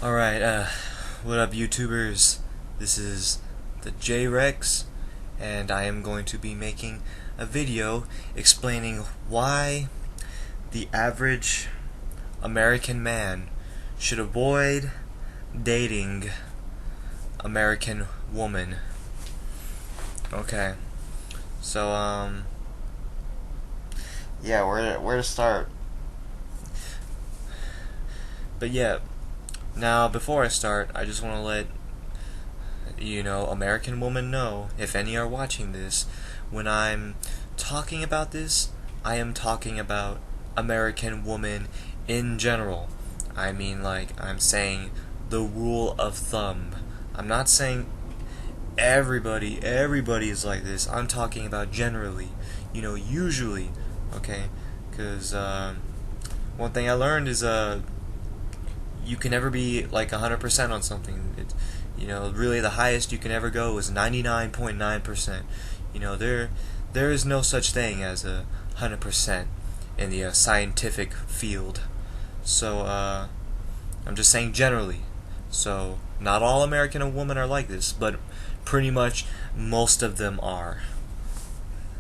Alright, what up YouTubers? This is the J-Rex, and I am going to be making a video explaining why the average American man should avoid dating American woman. Okay, so, yeah, where to start? But yeah, now before I start, I just want to let American women know, if any are watching this, when I'm talking about this, I am talking about American women in general. I mean, like, I'm saying the rule of thumb. I'm not saying everybody is like this. I'm talking about generally, usually, okay? Because one thing I learned is you can never be like 100% on something. Really the highest you can ever go is 99.9%. There is no such thing as 100% in the scientific field. So I'm just saying generally. So not all American women are like this, but pretty much most of them are.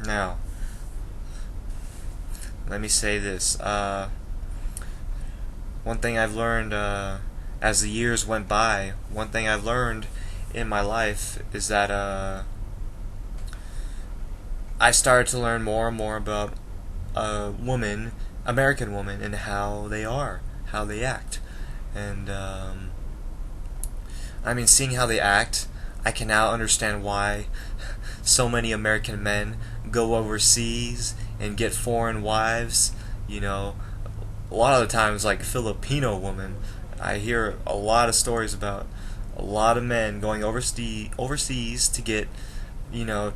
Now, let me say this. One thing I've learned as the years went by, one thing I've learned in my life is that I started to learn more and more about American women, and how they are, how they act. And I mean, seeing how they act, I can now understand why so many American men go overseas and get foreign wives. A lot of the times, like Filipino women, I hear a lot of stories about a lot of men going overseas to get,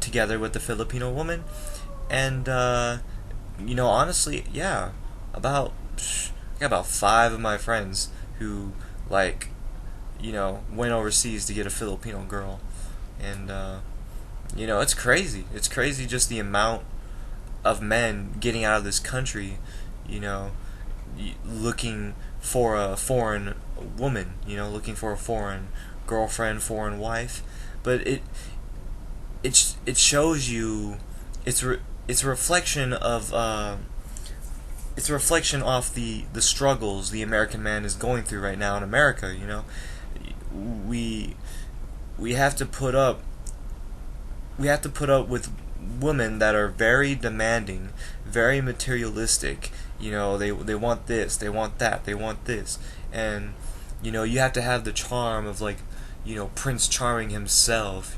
together with the Filipino woman. And honestly, yeah, I got about 5 of my friends who, like, went overseas to get a Filipino girl. And it's crazy. It's crazy, just the amount of men getting out of this country, looking for a foreign woman, looking for a foreign girlfriend, foreign wife. But it shows you, it's a reflection of it's a reflection off the struggles the American man is going through right now in America. We have to put up with women that are very demanding, very materialistic. They want this, they want that, they want this. And you have to have the charm of, like, Prince Charming himself.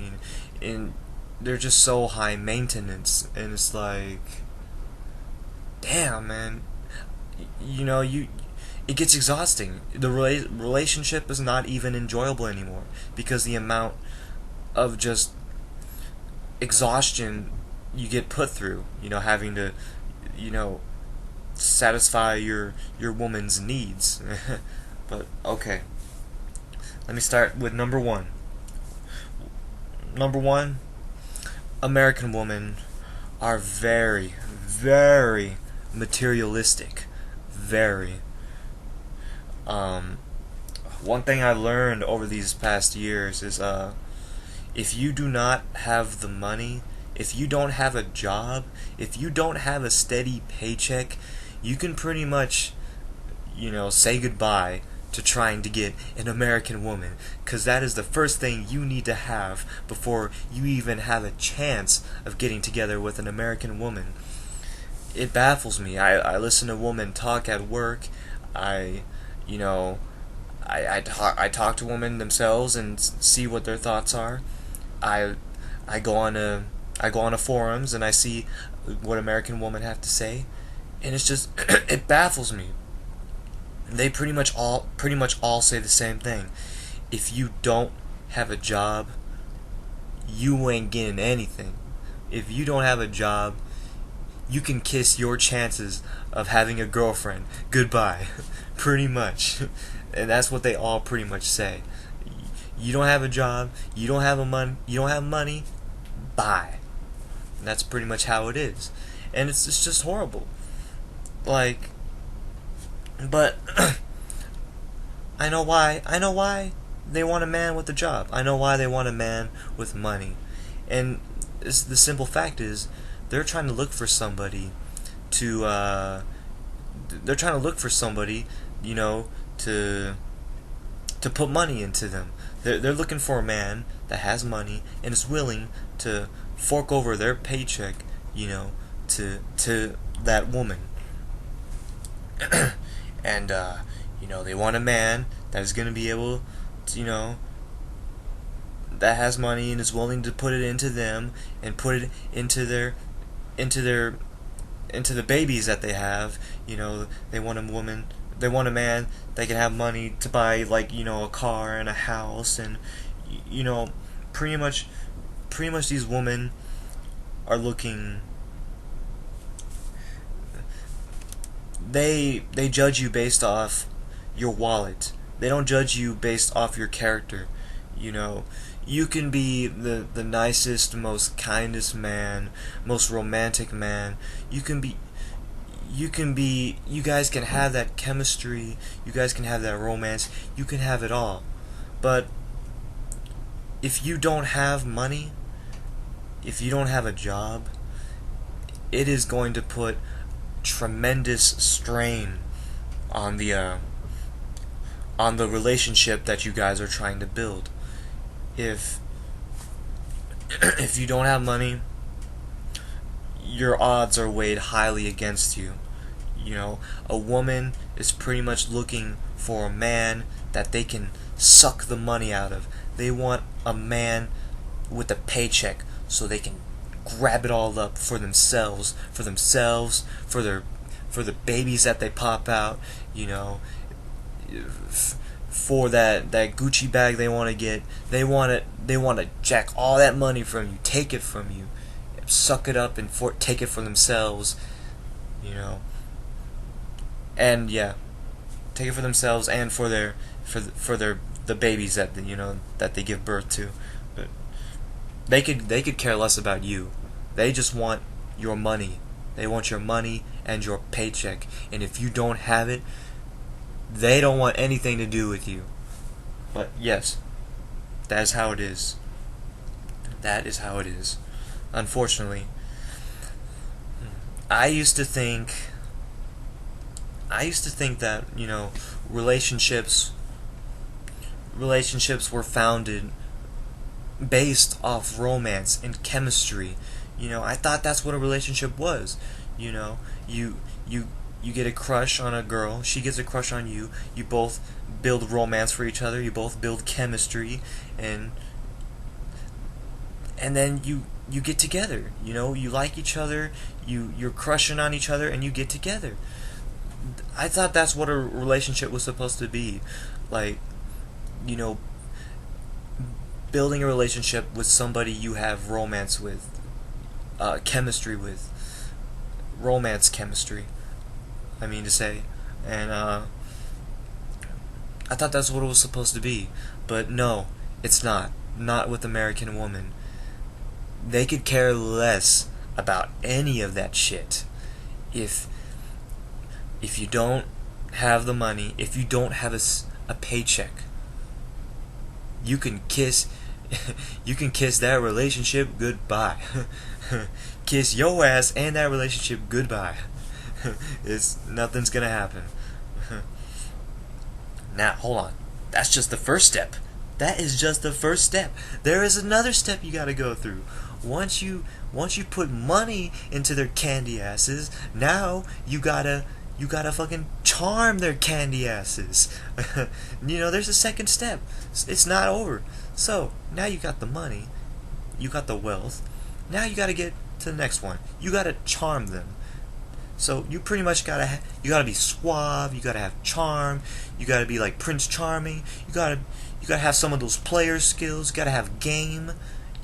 And they're just so high maintenance, and it's like, damn, man. It gets exhausting. The relationship is not even enjoyable anymore, because the amount of just exhaustion you get put through, having to, satisfy your woman's needs. But okay, let me start with number one. Number one, American women are very, very materialistic. Very. One thing I learned over these past years is if you do not have the money, if you don't have a job, if you don't have a steady paycheck, you can pretty much, say goodbye to trying to get an American woman, because that is the first thing you need to have before you even have a chance of getting together with an American woman. It baffles me. I listen to women talk at work. I talk to women themselves and see what their thoughts are. I go on to forums and I see what American women have to say, and it's just it baffles me. They pretty much all say the same thing. If you don't have a job, you ain't getting anything. If you don't have a job, you can kiss your chances of having a girlfriend goodbye. Pretty much. And that's what they all pretty much say. You don't have a job, you don't have money, bye. And that's pretty much how it is. And it's just horrible. Like, But I know why. I know why they want a man with a job. I know why they want a man with money. And the simple fact is, they're trying to look for somebody to. They're trying to look for somebody, you know, to put money into them. They're looking for a man that has money and is willing to fork over their paycheck, you know, to that woman. And you know, they want a man that is going to be able to, you know, that has money and is willing to put it into them and put it into their into the babies that they have. You know, they want a woman, they want a man that can have money to buy, like, you know, a car and a house. And you know, pretty much these women are looking, they judge you based off your wallet. They don't judge you based off your character. You know, you can be the nicest, most kindest man, most romantic man. You guys can have that chemistry, you guys can have that romance, you can have it all. But if you don't have money, if you don't have a job, it is going to put tremendous strain on the relationship that you guys are trying to build. If if you don't have money, your odds are weighed highly against you. You know, a woman is pretty much looking for a man that they can suck the money out of. They want a man with a paycheck so they can grab it all up for themselves, for the babies that they pop out, you know, for that Gucci bag they want to get. They want to jack all that money from you, take it from you, suck it up and take it for themselves, you know. And yeah, take it for themselves and for their the babies that that they give birth to. But they could care less about you. They just want your money. They want your money and your paycheck. And if you don't have it, they don't want anything to do with you. But yes, that is how it is. That is how it is. Unfortunately, I used to think that, you know, relationships were founded based off romance and chemistry. You know, I thought that's what a relationship was. You know, you get a crush on a girl, she gets a crush on you, you both build romance for each other, you both build chemistry, and then you get together. You know, you like each other, you're crushing on each other, and you get together. I thought that's what a relationship was supposed to be. Like, you know, building a relationship with somebody you have romance with, chemistry with, romance chemistry, I mean to say. And I thought that's what it was supposed to be. But no, it's not. Not with American Woman. They could care less about any of that shit. If you don't have the money, if you don't have a paycheck, you can kiss that relationship goodbye. Kiss your ass and that relationship goodbye. Nothing's gonna happen. Now, hold on. That's just the first step. That is just the first step. There is another step you gotta go through. Once you put money into their candy asses, now you gotta fucking charm their candy asses. You know, there's a second step. It's not over. So, now you got the money, you got the wealth, now you gotta get to the next one. You gotta charm them. So, you pretty much gotta be suave, you gotta have charm, you gotta be like Prince Charming, you gotta have some of those player skills, you gotta have game,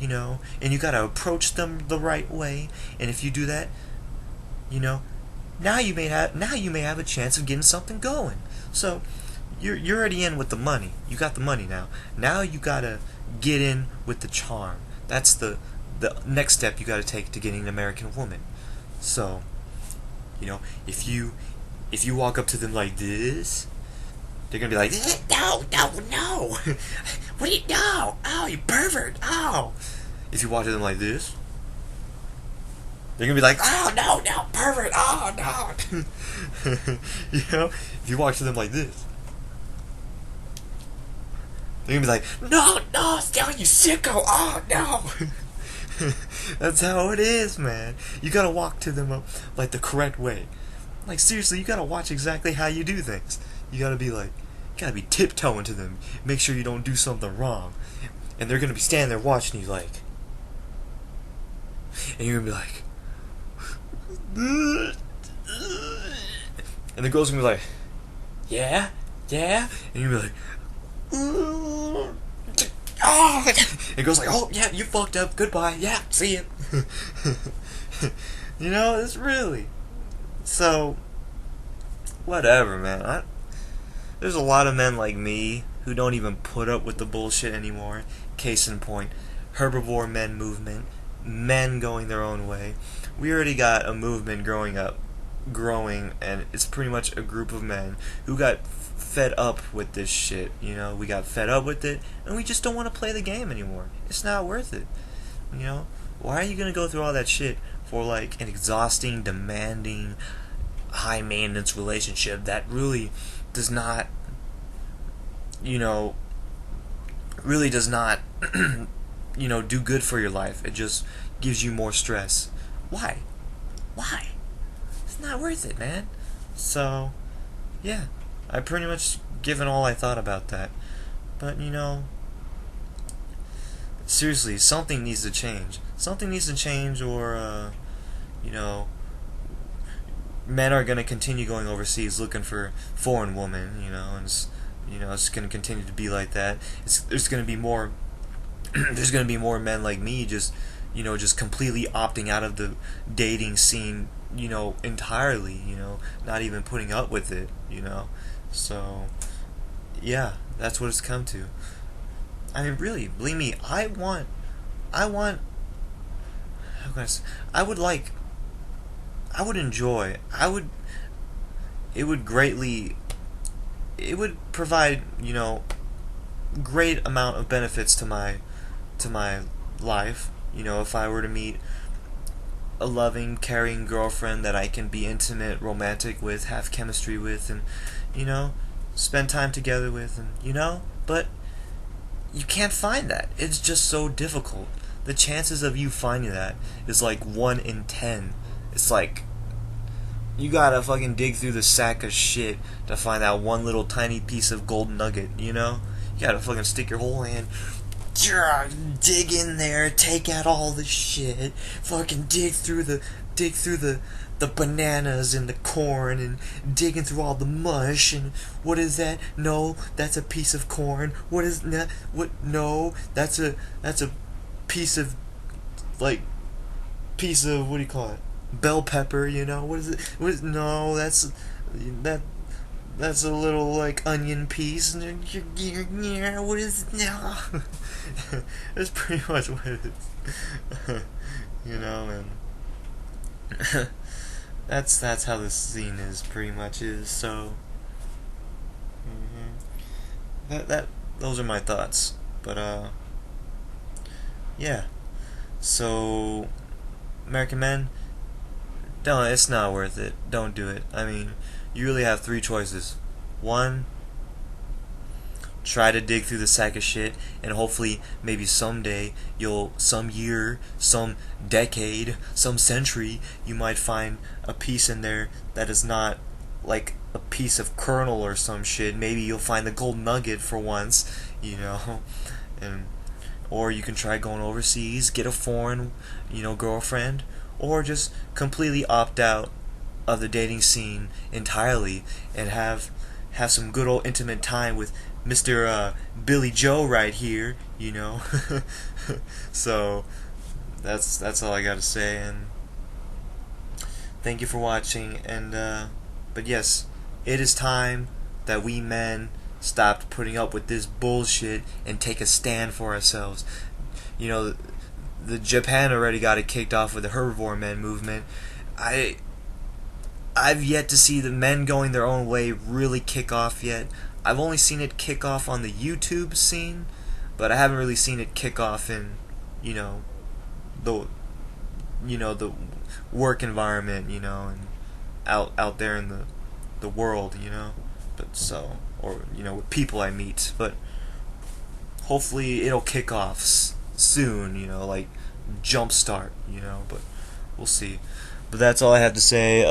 you know, and you gotta approach them the right way. And if you do that, you know, now you may have a chance of getting something going. So you're already in with the money. You got the money now. Now you gotta get in with the charm. That's the next step you gotta take to getting an American Woman. So, you know, if you if you walk up to them like this, they're gonna be like, no, no, no. What do you know? Oh, you pervert. Oh. If you walk to them like this, they're gonna be like, oh, no, no, pervert. Oh, no. You know, if you walk to them like this, they're gonna be like, no, no, still, you sicko. Oh, no. That's how it is, man. You gotta walk to them like the correct way. Like, seriously, you gotta watch exactly how you do things. You gotta be like, you gotta be tiptoeing to them. Make sure you don't do something wrong. And they're gonna be standing there watching you like, and you're gonna be like, and the girl's gonna be like, yeah, yeah, and you're gonna be like, oh. And it goes like, oh yeah, you fucked up, goodbye, yeah, see you. You know, it's really, so whatever, man. There's a lot of men like me who don't even put up with the bullshit anymore. Case in point, herbivore men movement, men going their own way. We already got a movement growing, and it's pretty much a group of men who got fed up with this shit. You know, we got fed up with it, and we just don't want to play the game anymore. It's not worth it. You know, why are you gonna go through all that shit for like an exhausting, demanding, high maintenance relationship that really does not, you know, really does not, you know, do good for your life. It just gives you more stress. Why? Why? It's not worth it, man. So, yeah, I pretty much given all I thought about that. But, you know, seriously, something needs to change. Something needs to change, or, you know, men are going to continue going overseas looking for foreign women, you know, and it's going to continue to be like that. There's going to be more there's going to be more men like me just completely opting out of the dating scene, you know, entirely, you know, not even putting up with it, you know. So, yeah, that's what it's come to. I mean, really, believe me, I want how can I say, it would provide, you know, great amount of benefits to my life, you know, if I were to meet a loving, caring girlfriend that I can be intimate, romantic with, have chemistry with, and, you know, spend time together with, and, you know, but you can't find that. It's just so difficult. The chances of you finding that is like 1 in 10. It's like, you gotta fucking dig through the sack of shit to find that one little tiny piece of gold nugget, you know? You gotta fucking stick your whole hand, dig in there, take out all the shit, fucking dig through the bananas and the corn, and digging through all the mush, and what is that? No, that's a piece of corn. What is that? What? No, that's a piece of, what do you call it? Bell pepper, you know? What is it? No, that's a little, like, onion piece. What is it now? That's pretty much what it is. You know, and that's how this scene is, pretty much is, so, those are my thoughts, but, yeah, so, American men, it's not worth it, don't do it. I mean, you really have 3 choices. 1, try to dig through the sack of shit, and hopefully, maybe someday, some year, some decade, some century, you might find a piece in there that is not like a piece of kernel or some shit. Maybe you'll find the gold nugget for once, you know, or you can try going overseas, get a foreign, you know, girlfriend, or just completely opt out of the dating scene entirely and have some good old intimate time with Mr. Billy Joe right here, you know. So that's all I gotta say, and thank you for watching, and but yes, it is time that we men stopped putting up with this bullshit and take a stand for ourselves. You know, the Japan already got it kicked off with the herbivore men movement. I've yet to see the men going their own way really kick off yet. I've only seen it kick off on the YouTube scene, but I haven't really seen it kick off in, you know, the the work environment, and out there in the world, But so, or with people I meet, but hopefully it'll kick off soon, like jumpstart, but we'll see. But that's all I have to say.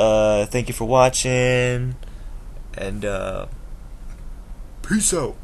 Thank you for watching, and peace out.